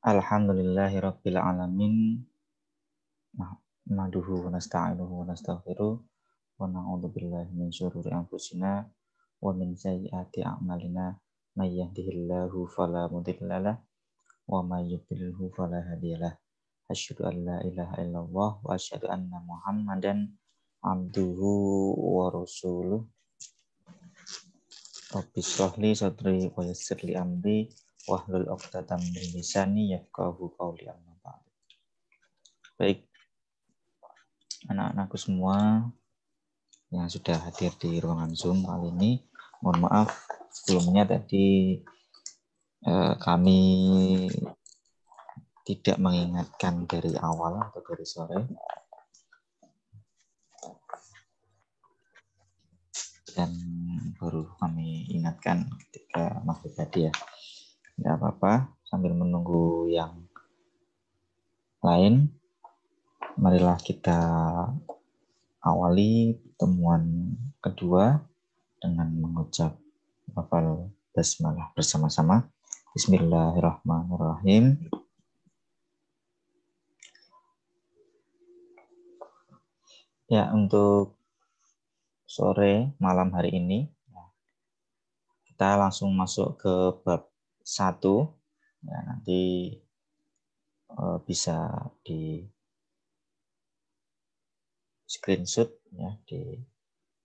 Alhamdulillahirabbil alamin. Nahmaduhu wa nasta'inuhu wa nastaghfiruh wa na'udzu billahi min syururi anfusina wa min sayyiati a'malina. May yahdihillahu fala mudhillalah wa may yudhlilhu fala hadiyalah. Asyhadu an la ilaha illallah wa asyhadu anna Muhammadan abduhu wa rasuluh. Rabbi shrah li sadri wa yassir li amri wahlul 'uqdatam min lisani yafqahu qawli. Amma ba'd. Baik, anak-anakku semua yang sudah hadir di ruangan Zoom kali ini, mohon maaf sebelumnya tadi kami tidak mengingatkan dari awal atau dari sore, dan baru kami ingatkan ketika maghrib tadi ya. Tidak apa-apa, sambil menunggu yang lain, marilah kita awali pertemuan kedua dengan mengucap lafal basmalah bersama-sama. Bismillahirrahmanirrahim. Ya, untuk sore malam hari ini kita langsung masuk ke bab 1. Ya, nanti bisa di screenshot ya,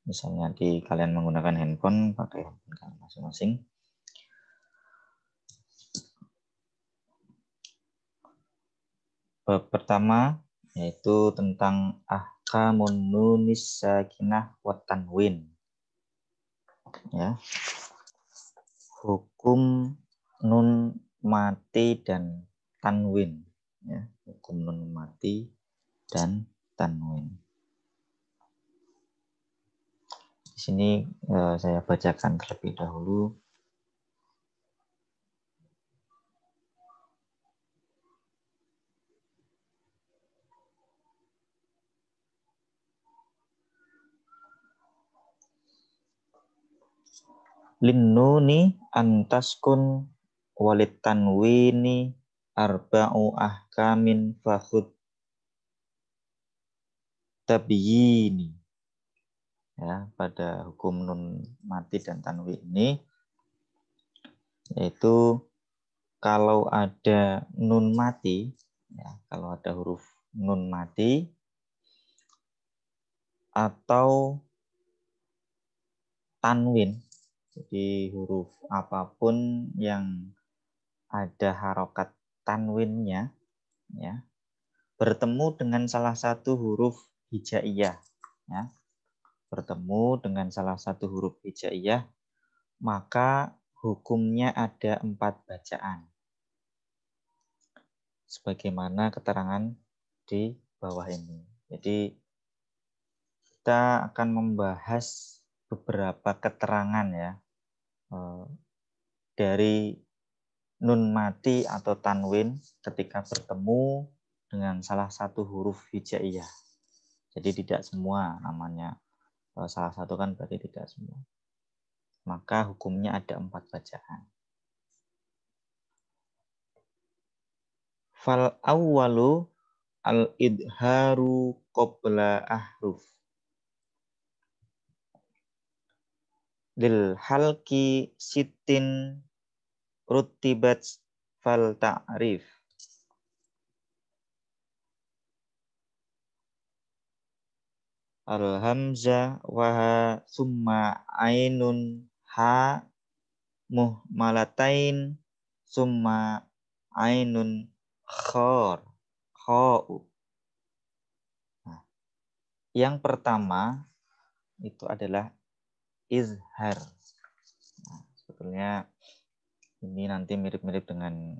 misalnya kalian menggunakan handphone, pakai handphone kalian masing-masing. Bab pertama yaitu tentang ahkamun nunis sakinah wa tanwin. Ya. Hukum nun mati dan tanwin, ya. Hukum nun mati dan tanwin. Di sini saya bacakan terlebih dahulu. Linnuni antaskun walit tanwini arba'u ahkamin fakhud tabyini. Ya, pada hukum nun mati dan tanwin ini, yaitu kalau ada nun mati, ya, kalau ada huruf nun mati atau tanwin, jadi huruf apapun yang ada harokat tanwinnya, ya, bertemu dengan salah satu huruf hijaiyah, ya, bertemu dengan salah satu huruf hijaiyah, maka hukumnya ada 4 bacaan. Sebagaimana keterangan di bawah ini. Jadi kita akan membahas beberapa keterangan ya dari nun mati atau tanwin ketika bertemu dengan salah satu huruf hijaiyah. Jadi tidak semua namanya. Salah satu kan berarti tidak semua. Maka hukumnya ada 4 bacaan. Fal awwalu al-idharu qabla ahruf. Lil halki sittin rutibat fal ta'rif. Al-hamzah waha summa ainun ha muhmalatain summa ainun khor kha'u. Nah, yang pertama itu adalah izhar. Nah, sebetulnya ini nanti mirip-mirip dengan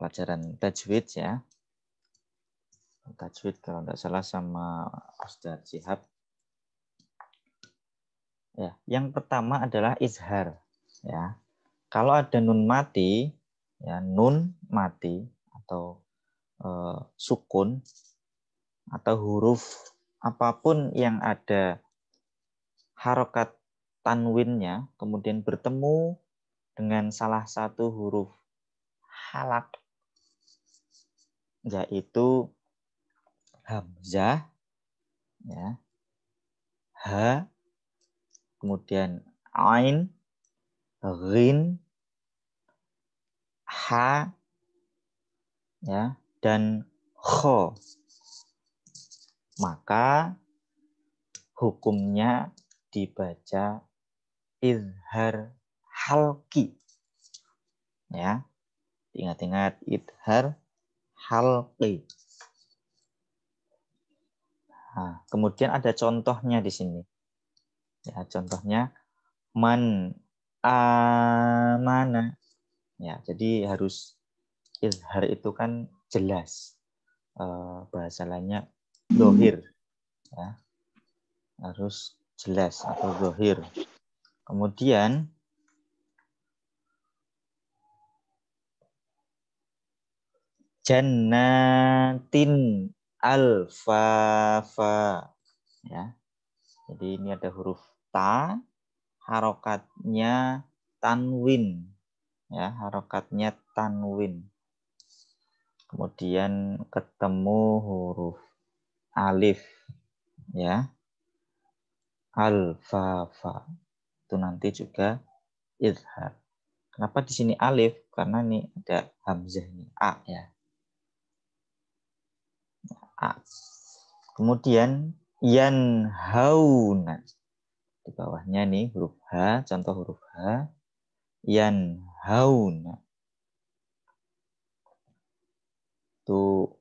pelajaran tajwid ya. Tajwid kalau tidak salah sama Ustadz Syihab. Ya, yang pertama adalah izhar. Ya, kalau ada nun mati, ya nun mati atau sukun atau huruf apapun yang ada harokat tanwinnya kemudian bertemu dengan salah satu huruf halak, yaitu hamzah, ya, ha, kemudian ain, ghin, ha, ya, dan kho. Maka hukumnya dibaca izhar halki, ya, ingat-ingat izhar halki. Nah, kemudian ada contohnya di sini, ya, contohnya man amana, ya, jadi harus izhar itu kan jelas, bahasa lainnya dohir, ya, harus jelas atau dohir. Kemudian jannatin alfafa, ya. Jadi ini ada huruf ta, harokatnya tanwin, ya, harokatnya tanwin. Kemudian ketemu huruf alif, ya, alfafa, itu nanti juga izhar. Kenapa di sini alif? Karena ini ada hamzah ini, a, ya, a. Kemudian yanhauna, di bawahnya nih huruf H, contoh huruf H, yanhauna. Tuh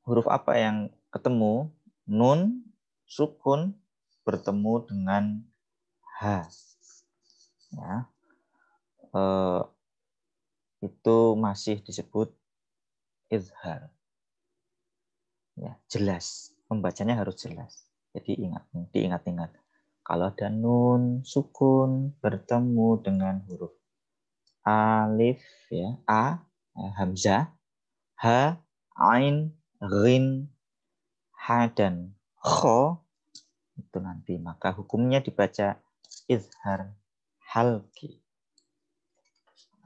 huruf apa yang ketemu? Nun, sukun, bertemu dengan H. Ya. Itu masih disebut izhar. Ya, jelas. Pembacanya harus jelas. Jadi diingat-ingat. Kalau ada nun, sukun, bertemu dengan huruf alif, ya, a, hamzah, ha, ain, ghin, ha, dan kho, itu nanti maka hukumnya dibaca izhar halki.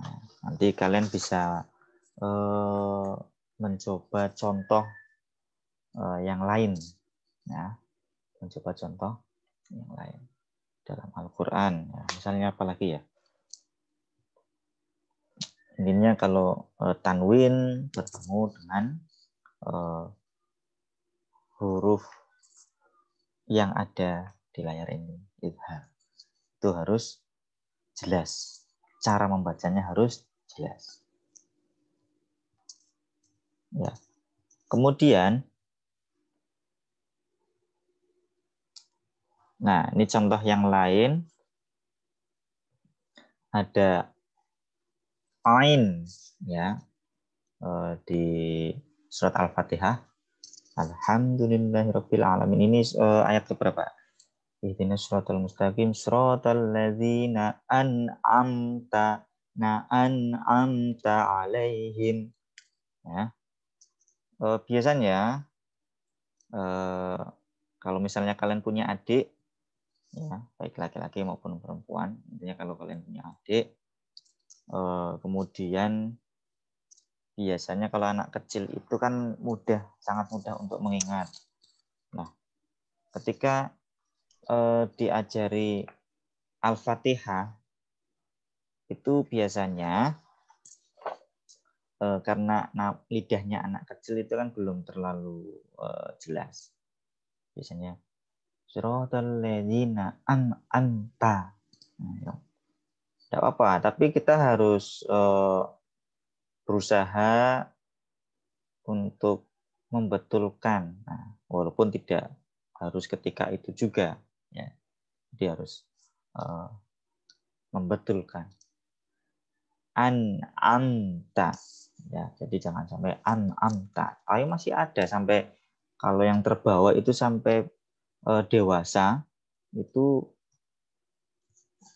Nah, nanti kalian bisa mencoba contoh yang lain, ya, mencoba contoh yang lain dalam Al-Quran, ya. Misalnya apa lagi, ya, intinya kalau tanwin bertemu dengan huruf yang ada di layar ini, izhar, itu harus jelas, cara membacanya harus jelas, ya. Kemudian, nah ini contoh yang lain, ada ain, ya, di surat Al-Fatihah, alhamdulillahirabbil alamin. Ini ayat keberapa? Ihdinas siratal mustaqim siratal ladzina an'amta alaihim, ya. Biasanya kalau misalnya kalian punya adik, ya, baik laki-laki maupun perempuan, intinya kalau kalian punya adik, kemudian biasanya kalau anak kecil itu kan sangat mudah untuk mengingat. Nah, ketika diajari Al-Fatihah, itu biasanya karena lidahnya anak kecil itu kan belum terlalu jelas. Biasanya siratal ladzina an'amta. Nah, tidak apa-apa, tapi kita harus berusaha untuk membetulkan. Nah, walaupun tidak harus ketika itu juga, ya. Jadi harus membetulkan. An'amta, ya. Jadi jangan sampai an'amta. Tapi masih ada sampai kalau yang terbawa itu sampai dewasa itu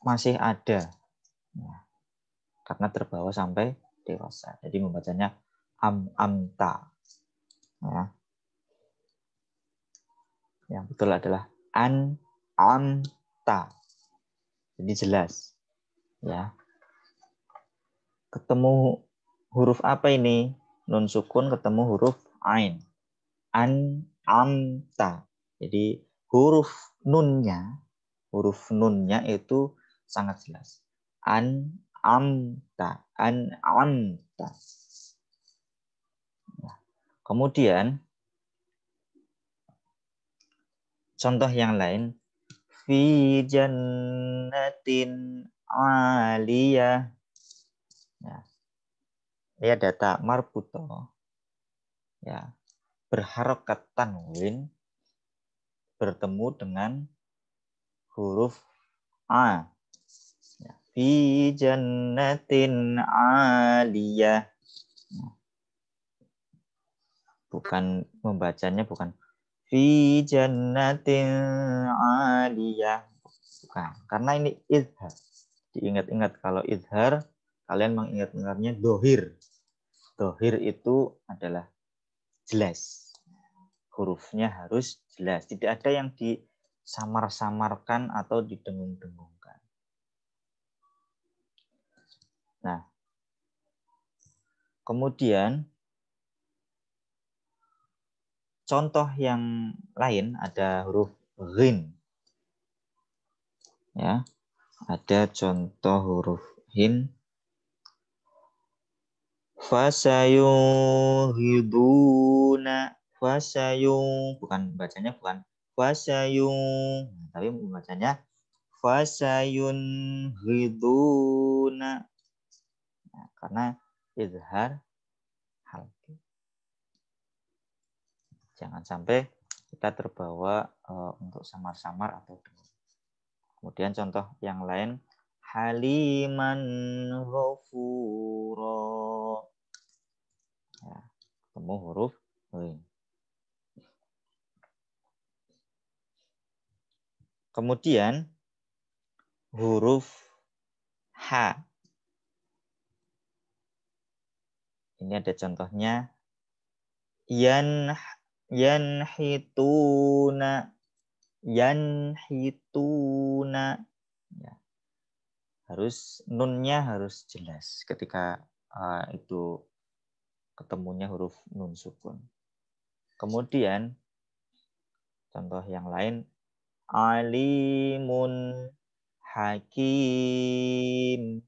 masih ada, ya, karena terbawa sampai dewasa. Jadi membacanya amta, ya. Yang betul adalah an'amta. Jadi jelas, ya. ketemu huruf apa ini? Nun sukun ketemu huruf ain. Amta. Jadi huruf nunnya itu sangat jelas. Amta. Nah, kemudian contoh yang lain, fi jannatin aliyah. Ya. Ini ada ta marbuto. Ya. Berharokat tanwin bertemu dengan huruf a. Ya. Fi jannatin aliyah. Bukan membacanya bukan fi jannatin aliyah. Bukan. Karena ini idhar. Diingat-ingat kalau idhar, kalian mengingat-ingatnya dohir. Dohir itu adalah jelas. Hurufnya harus jelas. Tidak ada yang disamar-samarkan atau didengung-dengungkan. Nah, kemudian contoh yang lain ada huruf ghin. Ya, ada contoh huruf hin. Fasayuhiduna. Bukan bacanya bukan fasayung, tapi bacanya fasayunhiduna. Nah, karena izhar halqi. Jangan sampai kita terbawa untuk samar-samar atau dengung. Kemudian contoh yang lain, haliman ghafuro. Ya, ketemu huruf ghin. Kemudian huruf H. Ini ada contohnya. Yanhituna. Ya. Harus nunnya harus jelas ketika itu ketemunya huruf nun sukun. Kemudian contoh yang lain, alimun hakim.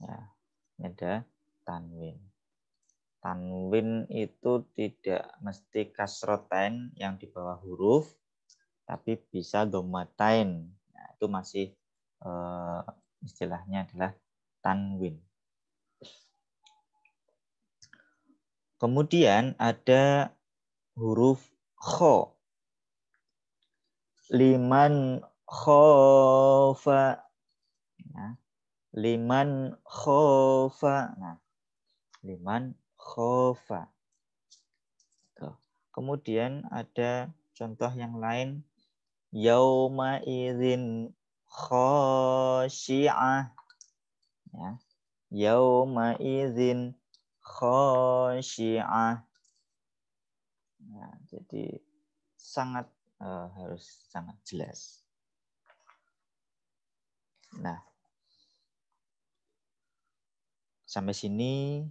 Ya, ini ada tanwin. Tanwin itu tidak mesti kasrotain yang di bawah huruf, tapi bisa domatain. Nah, itu masih istilahnya adalah tanwin. Kemudian ada huruf kho. Liman khofa. Ya. Liman khofa. Nah, liman khofa. Tuh. Kemudian ada contoh yang lain. Yauma idzin khasyi'ah. Ya. Yauma idzin khasyi'ah. Nah, jadi sangat harus sangat jelas. Nah, sampai sini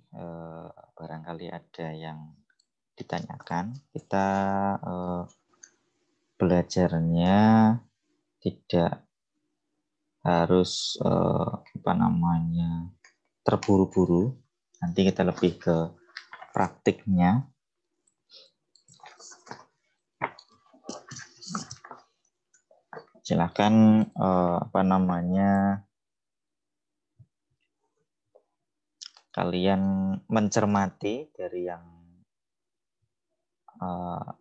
barangkali ada yang ditanyakan. Kita belajarnya tidak harus terburu-buru. Nanti kita lebih ke praktiknya. Silakan kalian mencermati dari yang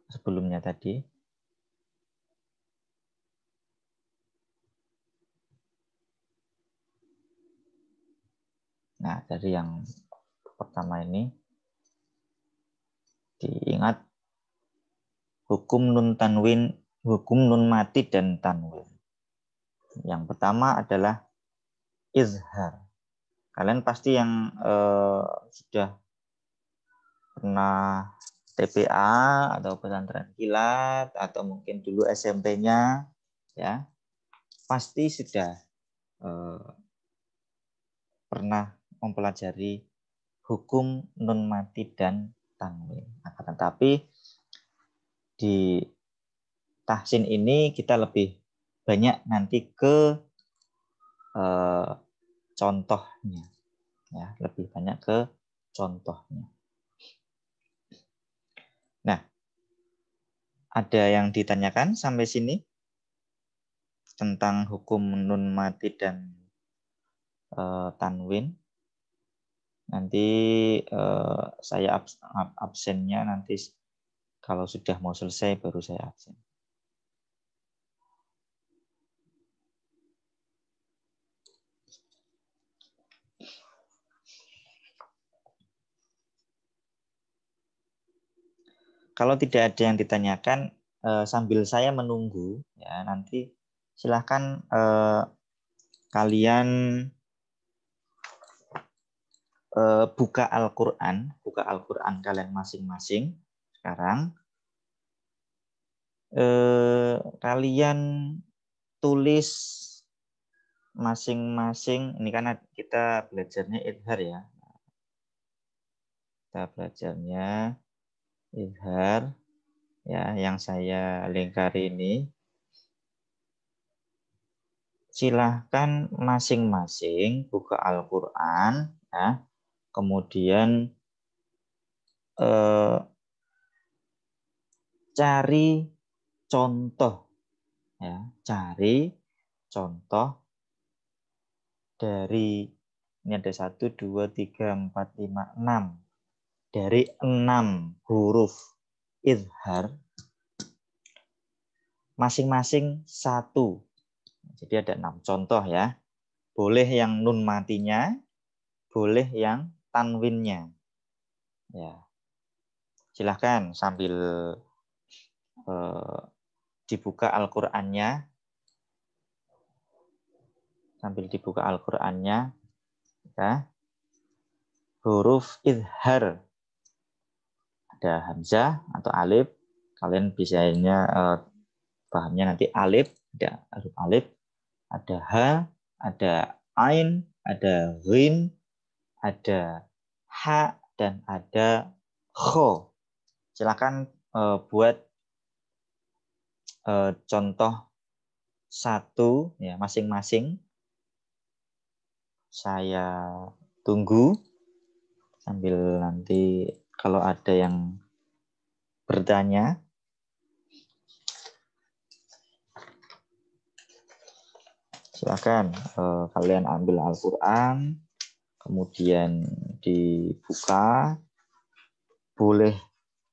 sebelumnya tadi. Nah, dari yang pertama ini diingat hukum nun tanwin, hukum nun mati dan tanwin. Yang pertama adalah izhar. Kalian pasti yang sudah pernah TPA atau pesantren kilat atau mungkin dulu SMP-nya ya pasti sudah pernah mempelajari hukum nun mati dan tanwin. Akan tetapi di tahsin ini kita lebih banyak nanti ke contohnya, ya, lebih banyak ke contohnya. Nah, ada yang ditanyakan sampai sini tentang hukum nun mati dan tanwin? Nanti saya absennya nanti kalau sudah mau selesai baru saya absen. Kalau tidak ada yang ditanyakan sambil saya menunggu, ya nanti silahkan kalian buka Al-Quran kalian masing-masing sekarang. Kalian tulis masing-masing. Ini kan kita belajarnya idhar ya. Kita belajarnya idhar ya, yang saya lingkari ini. Silahkan masing-masing buka Al-Quran ya. Kemudian cari contoh ya, cari contoh dari ini ada 1, 2, 3, 4, 5, 6 dari 6 huruf idhar masing-masing 1. Jadi ada 6 contoh ya. Boleh yang nun matinya, boleh yang tanwinnya. Ya. Silahkan sambil dibuka Al-Qur'annya. Sambil dibuka Al-Qur'annya. Ya. Huruf idhar. Ada hamzah atau alif. Kalian bisanya pahamnya nanti alif, ada huruf alif, ada ha, ada ain, ada ghin, ada ha, dan ada kho. Silakan buat contoh 1 ya masing-masing. Saya tunggu sambil nanti kalau ada yang bertanya. Silakan kalian ambil Al-Quran, kemudian dibuka, boleh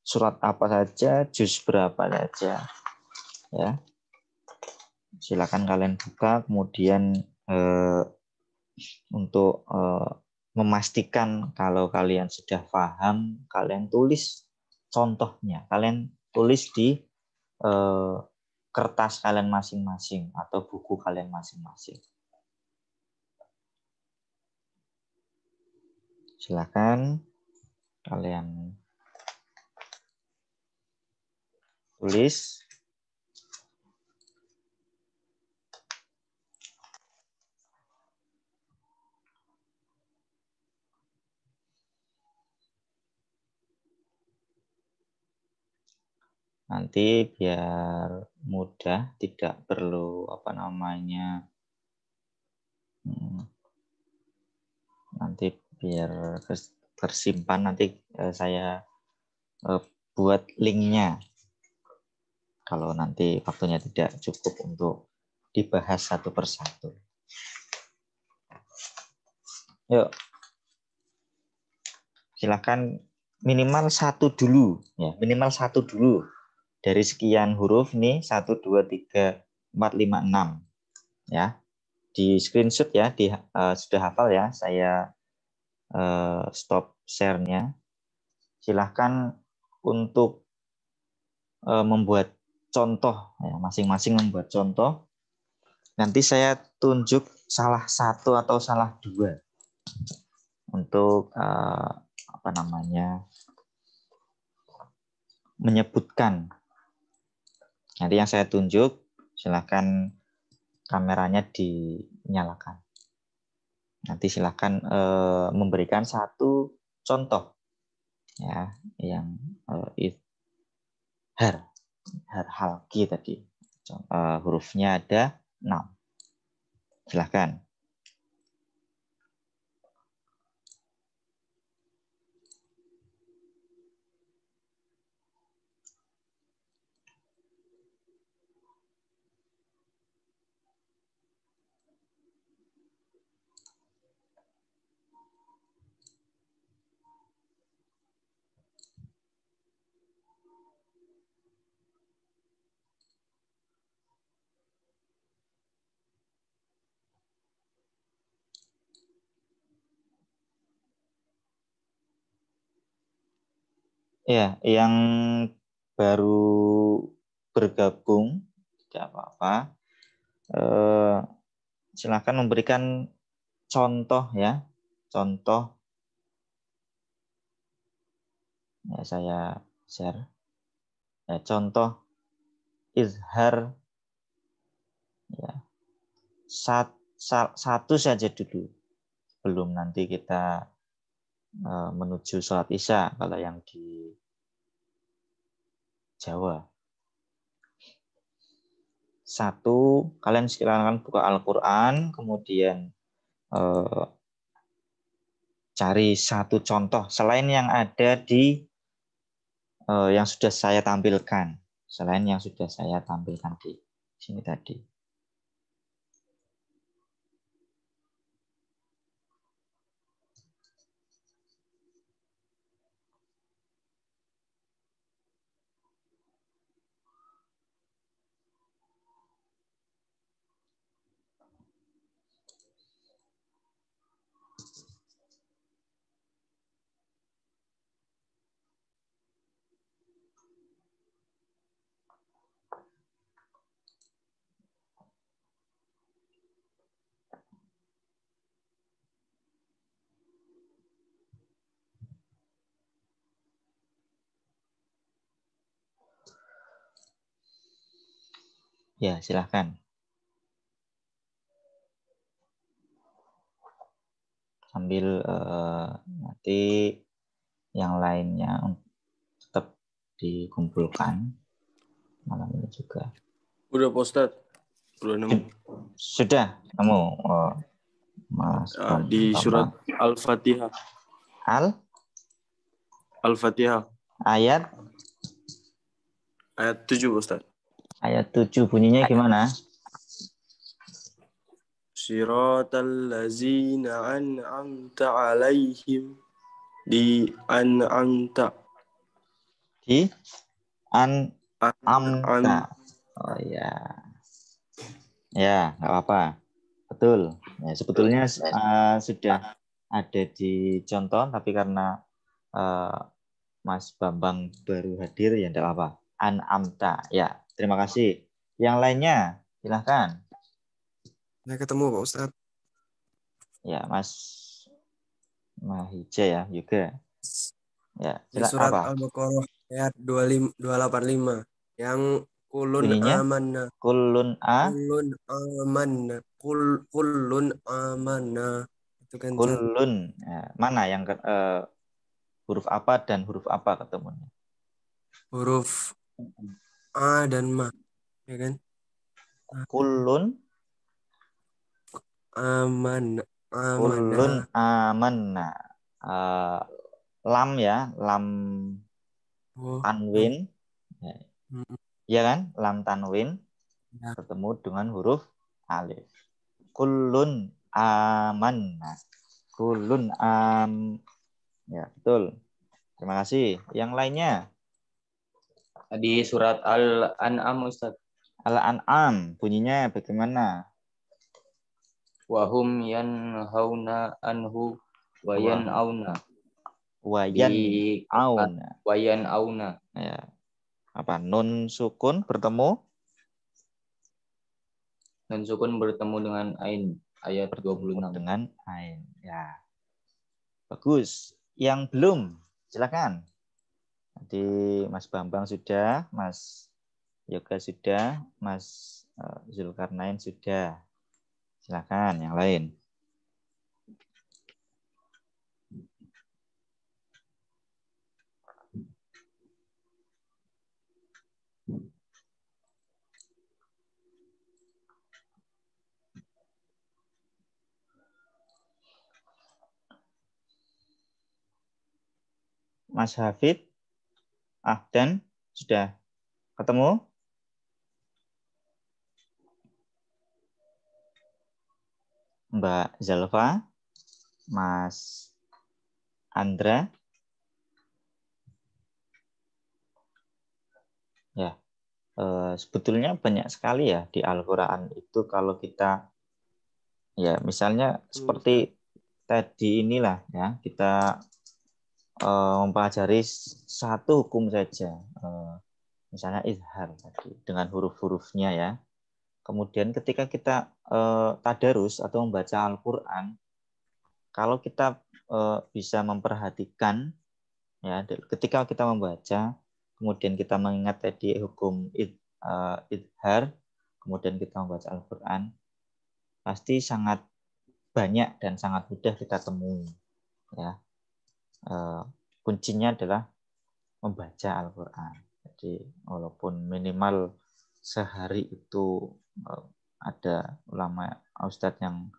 surat apa saja, juz berapa saja, ya. Silakan kalian buka, kemudian untuk memastikan kalau kalian sudah paham, kalian tulis contohnya, kalian tulis di kertas kalian masing-masing atau buku kalian masing-masing. Silakan kalian tulis. Nanti biar mudah, tidak perlu nanti biar tersimpan, nanti saya buat linknya kalau nanti waktunya tidak cukup untuk dibahas satu persatu. Yuk, silakan minimal 1 dulu ya, minimal 1 dulu dari sekian huruf nih, 1, 2, 3, 4, 5, 6 ya. Di screenshot ya, sudah hafal ya, saya stop share-nya. Silahkan untuk membuat contoh ya, masing-masing membuat contoh. Nanti saya tunjuk salah 1 atau salah 2 untuk menyebutkan. Nanti yang saya tunjuk, silahkan kameranya dinyalakan. Nanti silakan memberikan satu contoh ya yang har halki tadi. Hurufnya ada 6. Silakan. Ya, yang baru bergabung tidak apa-apa. Silakan memberikan contoh ya. Contoh ya, saya share. Ya, contoh izhar ya. Satu saja dulu. Belum nanti kita menuju sholat isya kalau yang di Jawa. Satu, kalian silakan buka Al-Quran, kemudian cari satu contoh selain yang ada di yang sudah saya tampilkan, selain yang sudah saya tampilkan di sini tadi. Ya, silahkan. Sambil nanti yang lainnya tetap dikumpulkan malam ini juga. Udah Pak Ustadz? Udah nemu. Sudah nemu. Oh, Mas Di surat Al-Fatihah. Al-Fatihah. Ayat 7 Pak Ustadz. Ayat 7 bunyinya gimana? Siratal ladzina an'amta 'alaihim. Di an'amta. Di an'amta. Oh ya. Ya, nggak apa-apa. Betul. Ya, sebetulnya sudah ada di contoh, tapi karena Mas Bambang baru hadir, ya enggak apa-apa. An'amta. Ya, terima kasih. Yang lainnya, silahkan. Saya ketemu Pak Ustadz. Ya, Mas Mahija ya, juga. Ya, Di surat apa? Al-Baqarah ayat 285 yang kulun Bunyinya? amanna. Kulun amanna. Kulun amanna. Itu kan kulun. Ya, mana yang huruf apa dan huruf apa ketemunya? huruf A dan ma, ya kan? Kulun Amanna. Kulun amanna. Lam ya, lam tanwin. Ya kan? Lam tanwin Ya. bertemu dengan huruf alif. Kulun amanna. Kulun ya, betul. Terima kasih. Yang lainnya? Di surat Al-An'am Ustaz. Al-An'am bunyinya bagaimana? Wahum yanhauna anhu wa yan'auna. Wa yan'auna. Wa yan'auna. Ya. Apa? Nun sukun bertemu? Nun sukun bertemu dengan ain. Ayat Bertemu 26. dengan ain. Ya. Bagus. Yang belum, silakan. Nanti Mas Bambang sudah, Mas Yoga sudah, Mas Zulkarnain sudah. Silakan yang lain. Mas Hafid, Ahdan, sudah ketemu? Mbak Zalfa, Mas Andra. Ya, sebetulnya banyak sekali ya di Al-Quran itu kalau kita, ya misalnya seperti tadi inilah ya, kita mempelajari satu hukum saja, misalnya izhar tadi dengan huruf-hurufnya ya. Kemudian ketika kita tadarus atau membaca Al-Quran, kalau kita bisa memperhatikan ya, ketika kita membaca, kemudian kita mengingat tadi hukum izhar, kemudian kita membaca Al-Quran, pasti sangat banyak dan sangat mudah kita temui ya. Kuncinya adalah membaca Al-Quran. Jadi walaupun minimal sehari itu ada ulama ustadz yang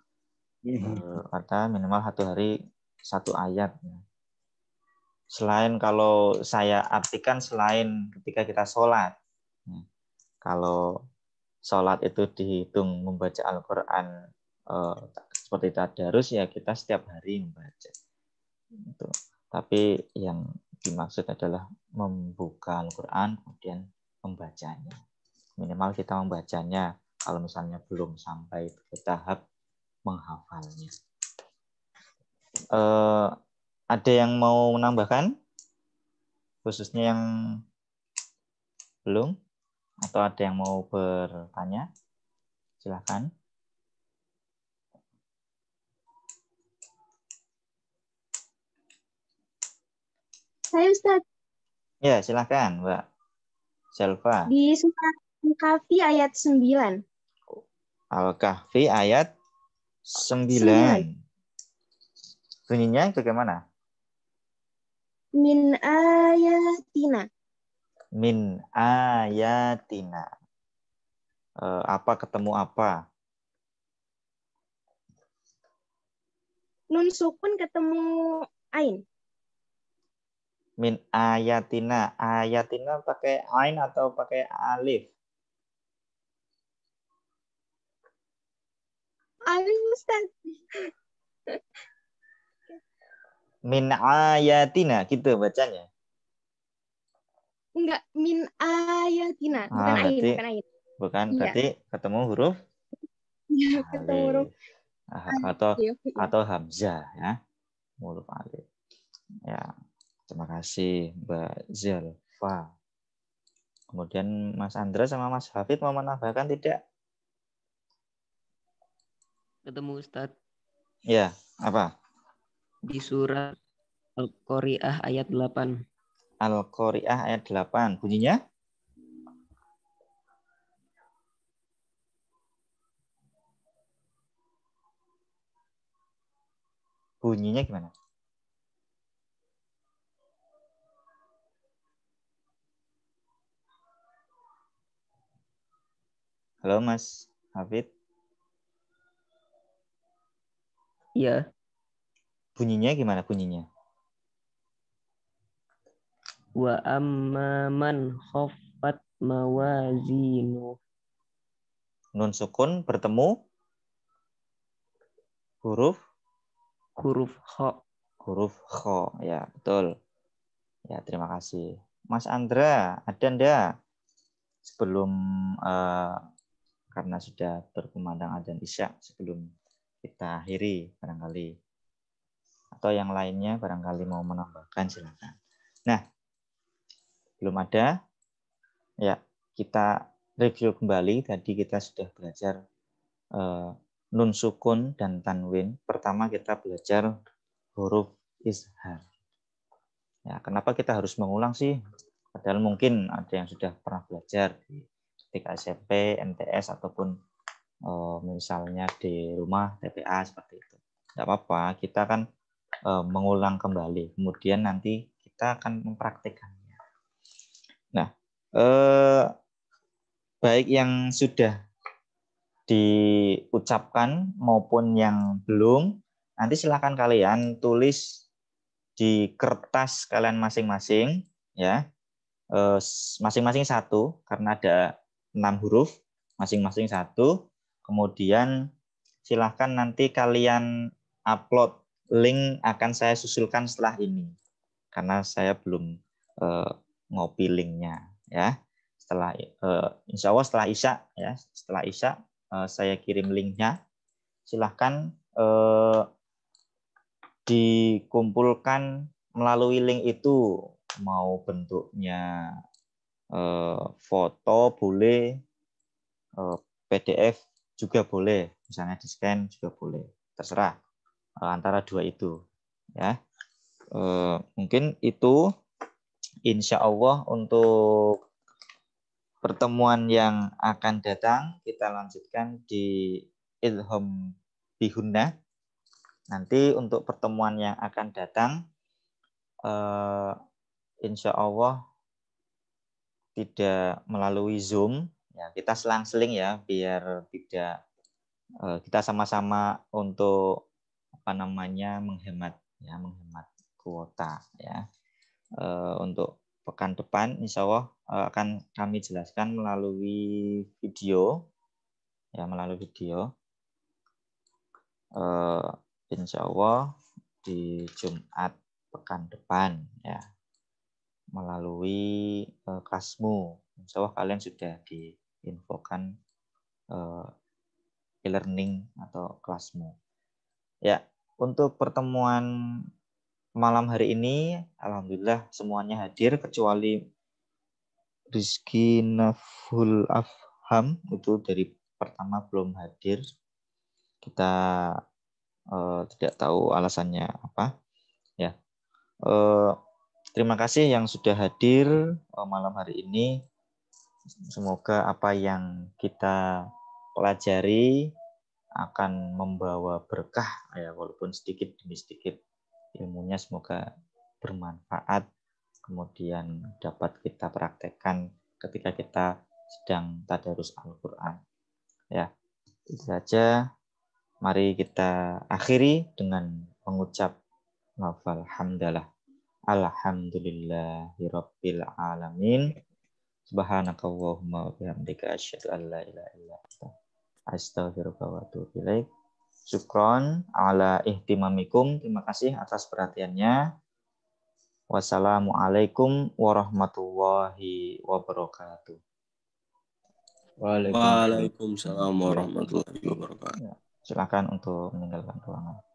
kata minimal 1 hari 1 ayat. Selain kalau saya artikan selain ketika kita sholat. Kalau sholat itu dihitung membaca Al-Quran seperti tadarus, ya kita setiap hari membaca. Itu. Tapi yang dimaksud adalah membuka Al-Quran kemudian membacanya. Minimal kita membacanya kalau misalnya belum sampai ke tahap menghafalnya. Ada yang mau menambahkan? Khususnya yang belum? Atau ada yang mau bertanya? Silakan. Saya Ustaz. Ya, silakan Mbak Zelva. Di surat Al-Kahfi ayat 9. Al-Kahfi ayat 9. Bunyinya bagaimana? Min ayatina. Min ayatina. Apa ketemu apa? Nun sukun ketemu ain. Min ayatina. Ayatina pakai ain atau pakai alif? Alif Ustaz. Min ayatina gitu bacanya. Enggak, min ayatina, bukan ain, berarti, bukan ain. Bukan, Iya. berarti ketemu huruf Ya, ketemu huruf atau hamzah ya. Huruf alif. Ya. Terima kasih Mbak Zelva. Kemudian Mas Andra sama Mas Hafid mau menambahkan tidak? Ketemu Ustadz. Ya, apa? Di surat Al-Qari'ah ayat 8. Al-Qari'ah ayat 8. Bunyinya? Bunyinya gimana? Halo Mas Hafid. Iya. Bunyinya gimana bunyinya? Wa amman khaffat mawazinu. Nun sukun bertemu huruf kha. Huruf kho. Ya, betul. Ya, terima kasih. Mas Andra, ada enggak? Sebelum karena sudah berkumandang adzan Isya, sebelum kita akhiri barangkali. Atau yang lainnya barangkali mau menambahkan, silakan. Nah, belum ada. Ya, kita review kembali. Tadi kita sudah belajar nun sukun dan tanwin. Pertama kita belajar huruf izhar. Ya, kenapa kita harus mengulang sih? Padahal mungkin ada yang sudah pernah belajar di ketika SMP, MTS ataupun misalnya di rumah TPA seperti itu. Tidak apa-apa, kita kan mengulang kembali. Kemudian nanti kita akan mempraktikkannya. Nah, baik yang sudah diucapkan maupun yang belum, nanti silakan kalian tulis di kertas kalian masing-masing ya. Masing-masing satu karena ada 6 huruf, masing-masing satu. Kemudian silahkan nanti kalian upload link, akan saya susulkan setelah ini karena saya belum ngopi linknya ya. Setelah insya Allah setelah Isya ya, setelah Isya saya kirim linknya. Silahkan dikumpulkan melalui link itu, mau bentuknya foto boleh, PDF juga boleh, misalnya di scan juga boleh, terserah antara dua itu ya. Mungkin itu insya Allah untuk pertemuan yang akan datang kita lanjutkan di Ilham Bihunna. Nanti untuk pertemuan yang akan datang insya Allah tidak melalui Zoom ya, kita selang-seling ya biar tidak kita sama-sama untuk menghemat kuota ya. Untuk pekan depan insya Allah akan kami jelaskan melalui video ya, insya Allah di Jumat pekan depan ya, melalui Kelasmu. Insya Allah kalian sudah diinfokan e-learning atau Kelasmu. Ya, untuk pertemuan malam hari ini, alhamdulillah semuanya hadir kecuali Rizky Nafhul Afham, itu dari pertama belum hadir. Kita tidak tahu alasannya apa. Ya, terima kasih yang sudah hadir malam hari ini. Semoga apa yang kita pelajari akan membawa berkah ya, walaupun sedikit demi sedikit ilmunya semoga bermanfaat, kemudian dapat kita praktekkan ketika kita sedang tadarus Al-Quran. Ya, itu saja. Mari kita akhiri dengan mengucap lafal hamdalah. Alhamdulillahirabbil alamin. Subhanakallahumma wa bihamdika asyhadu an la ilaha illa anta astaghfiruka wa atubu ilaik. Syukron ala ihtimamikum. Terima kasih atas perhatiannya. Wassalamualaikum warahmatullahi wabarakatuh. Waalaikumsalam warahmatullahi wabarakatuh. Silakan untuk meninggalkan ruangan.